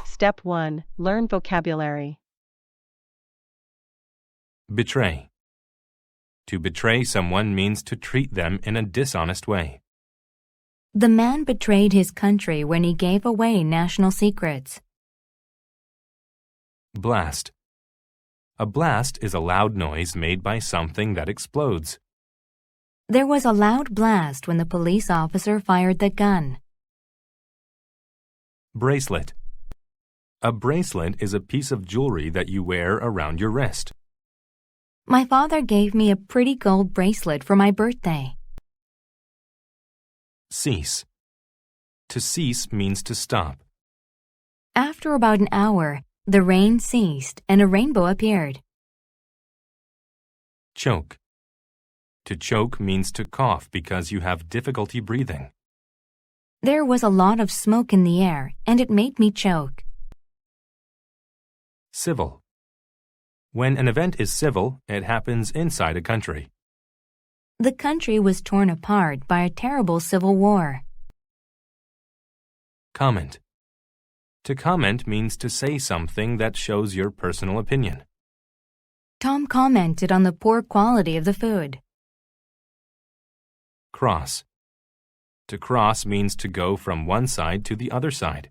Step 1. Learn vocabulary. Betray. To betray someone means to treat them in a dishonest way. The man betrayed his country when he gave away national secrets. Blast. A blast is a loud noise made by something that explodes. There was a loud blast when the police officer fired the gun. Bracelet. A bracelet is a piece of jewelry that you wear around your wrist. My father gave me a pretty gold bracelet for my birthday. Cease. To cease means to stop. After about an hour, the rain ceased and a rainbow appeared. Choke. To choke means to cough because you have difficulty breathing. There was a lot of smoke in the air, and it made me choke. Civil. When an event is civil, it happens inside a country. The country was torn apart by a terrible civil war. Comment. To comment means to say something that shows your personal opinion. Tom commented on the poor quality of the food. Cross. To cross means to go from one side to the other side.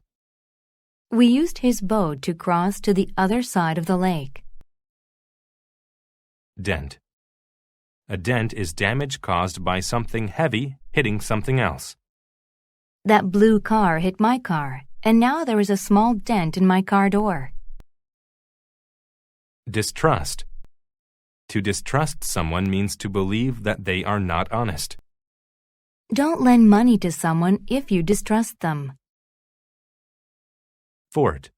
We used his boat to cross to the other side of the lake. Dent. A dent is damage caused by something heavy hitting something else. That blue car hit my car, and now there is a small dent in my car door. Distrust. To distrust someone means to believe that they are not honest. Don't lend money to someone if you distrust them. Fort.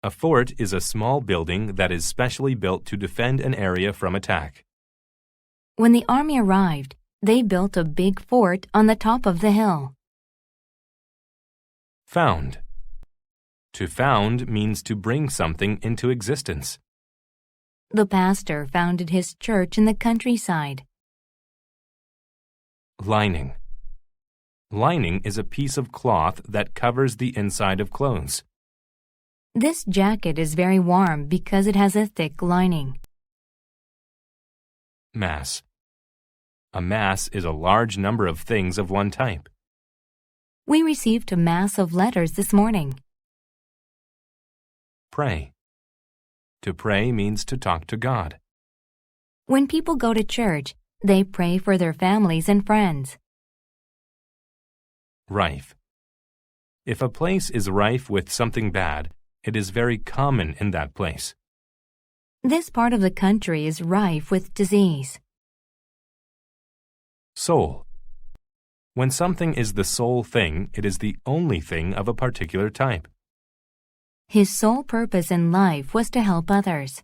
A fort is a small building that is specially built to defend an area from attack. When the army arrived, they built a big fort on the top of the hill. Found. To found means to bring something into existence. The pastor founded his church in the countryside. Lining. Lining is a piece of cloth that covers the inside of clothes. This jacket is very warm because it has a thick lining. Mass. A mass is a large number of things of one type. We received a mass of letters this morning. Pray. To pray means to talk to God. When people go to church, they pray for their families and friends. Rife. If a place is rife with something bad, it is very common in that place. This part of the country is rife with disease. Sole. When something is the sole thing, it is the only thing of a particular type. His sole purpose in life was to help others.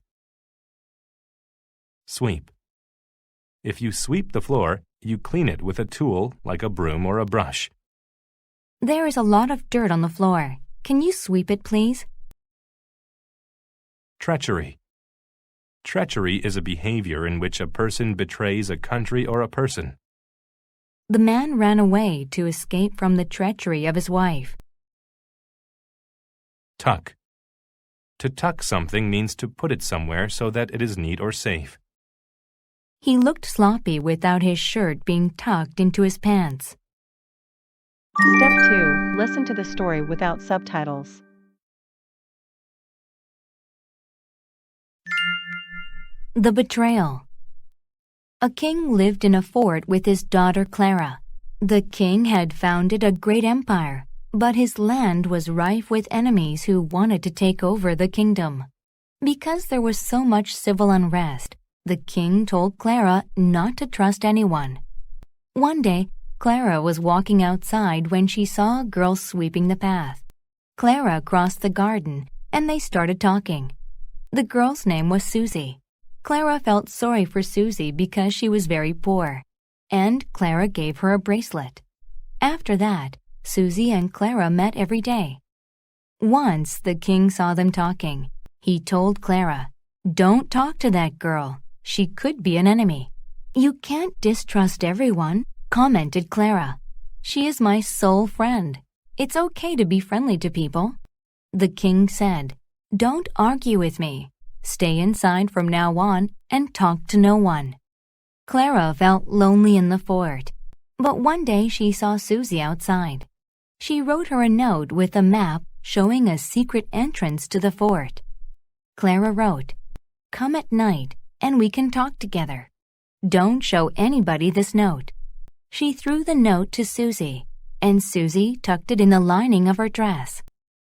Sweep. If you sweep the floor, you clean it with a tool like a broom or a brush. There is a lot of dirt on the floor. Can you sweep it, please? Treachery. Treachery is a behavior in which a person betrays a country or a person. The man ran away to escape from the treachery of his wife. Tuck. To tuck something means to put it somewhere so that it is neat or safe. He looked sloppy without his shirt being tucked into his pants. Step 2. Listen to the story without subtitles. The betrayal. A king lived in a fort with his daughter Clara. The king had founded a great empire, but his land was rife with enemies who wanted to take over the kingdom. Because there was so much civil unrest, the king told Clara not to trust anyone. One day, Clara was walking outside when she saw a girl sweeping the path. Clara crossed the garden, and they started talking. The girl's name was Susie. Clara felt sorry for Susie because she was very poor, and Clara gave her a bracelet. After that, Susie and Clara met every day. Once the king saw them talking. He told Clara, "Don't talk to that girl. She could be an enemy." "You can't distrust everyone," commented Clara. She is my sole friend. It's okay to be friendly to people. The king said, "Don't argue with me. Stay inside from now on and talk to no one." Clara felt lonely in the fort, but one day she saw Susie outside. She wrote her a note with a map showing a secret entrance to the fort. Clara wrote, "Come at night and we can talk together. Don't show anybody this note." She threw the note to Susie, and Susie tucked it in the lining of her dress.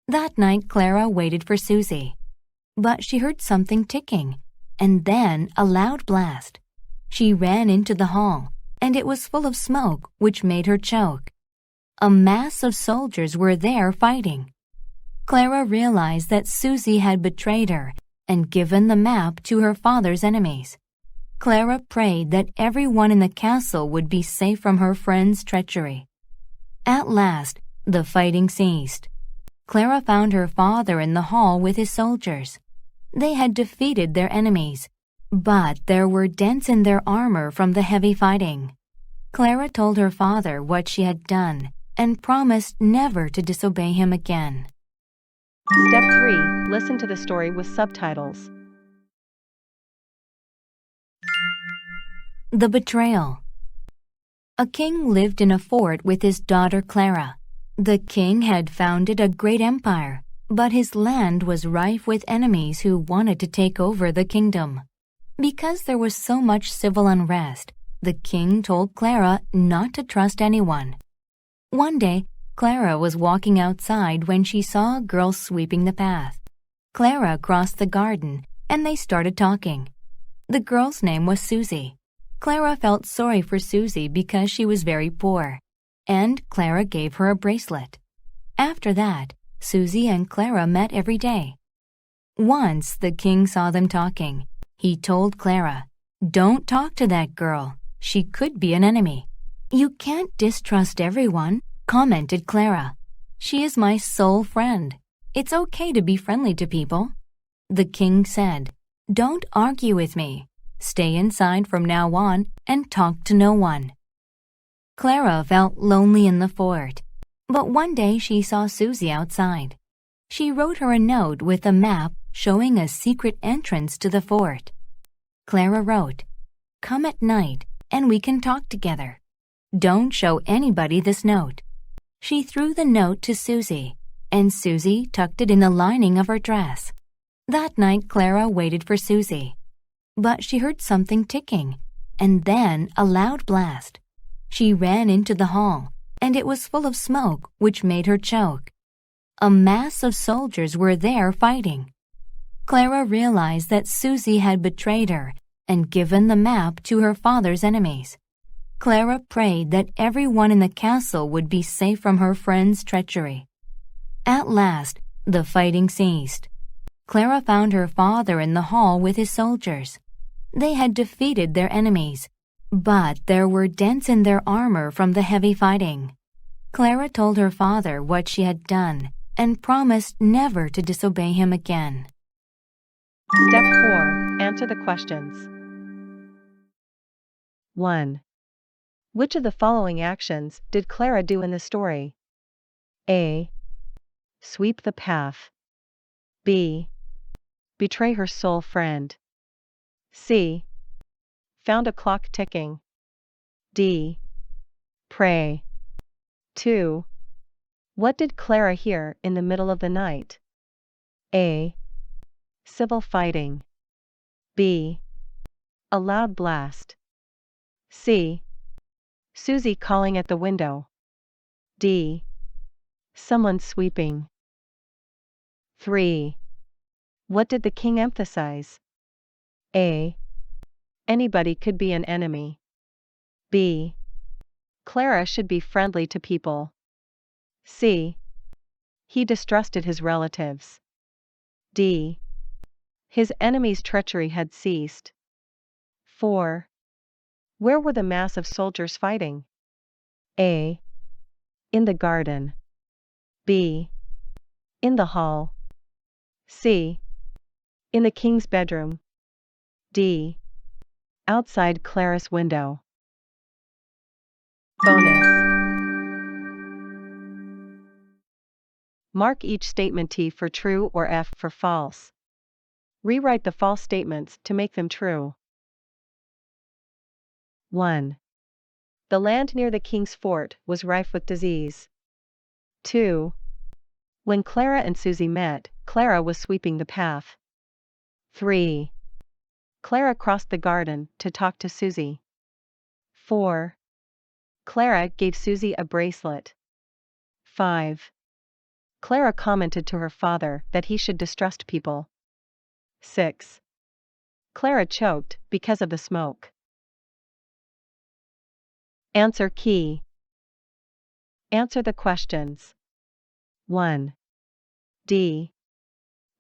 That night Clara waited for Susie, but she heard something ticking, and then a loud blast. She ran into the hall, and it was full of smoke, which made her choke. A mass of soldiers were there fighting. Clara realized that Susie had betrayed her and given the map to her father's enemies. Clara prayed that everyone in the castle would be safe from her friend's treachery. At last, the fighting ceased. Clara found her father in the hall with his soldiers. They had defeated their enemies, but there were dents in their armor from the heavy fighting. Clara told her father what she had done and promised never to disobey him again. Step 3. Listen to the story with subtitles. The Betrayal. A king lived in a fort with his daughter Clara. The king had founded a great empire, but his land was rife with enemies who wanted to take over the kingdom. Because there was so much civil unrest, the king told Clara not to trust anyone. One day, Clara was walking outside when she saw a girl sweeping the path. Clara crossed the garden, and they started talking. The girl's name was Susie. Clara felt sorry for Susie because she was very poor, and Clara gave her a bracelet. After that, Susie and Clara met every day. Once the king saw them talking. He told Clara, "Don't talk to that girl. She could be an enemy." "You can't distrust everyone," commented Clara. "She is my sole friend. It's okay to be friendly to people." The king said, "Don't argue with me. Stay inside from now on and talk to no one." Clara felt lonely in the fort, but one day she saw Susie outside. She wrote her a note with a map showing a secret entrance to the fort. Clara wrote, "Come at night and we can talk together. Don't show anybody this note." She threw the note to Susie, and Susie tucked it in the lining of her dress. That night Clara waited for Susie, but she heard something ticking, and then a loud blast. She ran into the hall, and it was full of smoke, which made her choke. A mass of soldiers were there fighting. Clara realized that Susie had betrayed her and given the map to her father's enemies. Clara prayed that everyone in the castle would be safe from her friend's treachery. At last, the fighting ceased. Clara found her father in the hall with his soldiers. They had defeated their enemies, but there were dents in their armor from the heavy fighting. Clara told her father what she had done and promised never to disobey him again. Step 4. Answer the questions. 1. Which of the following actions did Clara do in the story? A. Sweep the path. B. Betray her sole friend. C. Found a clock ticking. D. Pray. 2. What did Clara hear in the middle of the night? A. Civil fighting. B. A loud blast. C. Susie calling at the window. D. Someone sweeping. 3. What did the king emphasize? A. Anybody could be an enemy. B. Clara should be friendly to people. C. He distrusted his relatives. D. His enemy's treachery had ceased. 4. Where were the mass of soldiers fighting? A. In the garden. B. In the hall. C. In the king's bedroom. D. Outside Clara's window. Bonus. Mark each statement T for true or F for false. Rewrite the false statements to make them true. 1. The land near the king's fort was rife with disease. 2. When Clara and Susie met, Clara was sweeping the path. 3. Clara crossed the garden to talk to Susie. 4. Clara gave Susie a bracelet. 5. Clara commented to her father that he should distrust people. 6. Clara choked because of the smoke. Answer key. Answer the questions. 1. D.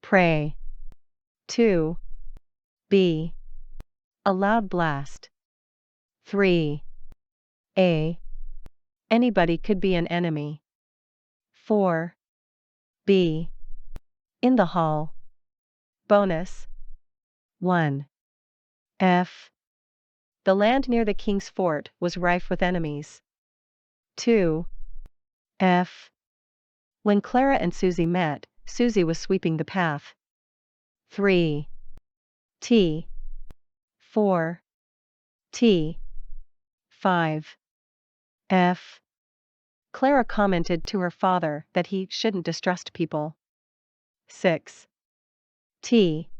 Pray. 2. B. A loud blast. 3. A. Anybody could be an enemy. 4. B. In the hall. Bonus. 1. F. The land near the king's fort was rife with enemies. 2. F. When Clara and Susie met, Susie was sweeping the path. 3. T. 4. T. 5. F. Clara commented to her father that he shouldn't distrust people. 6. T.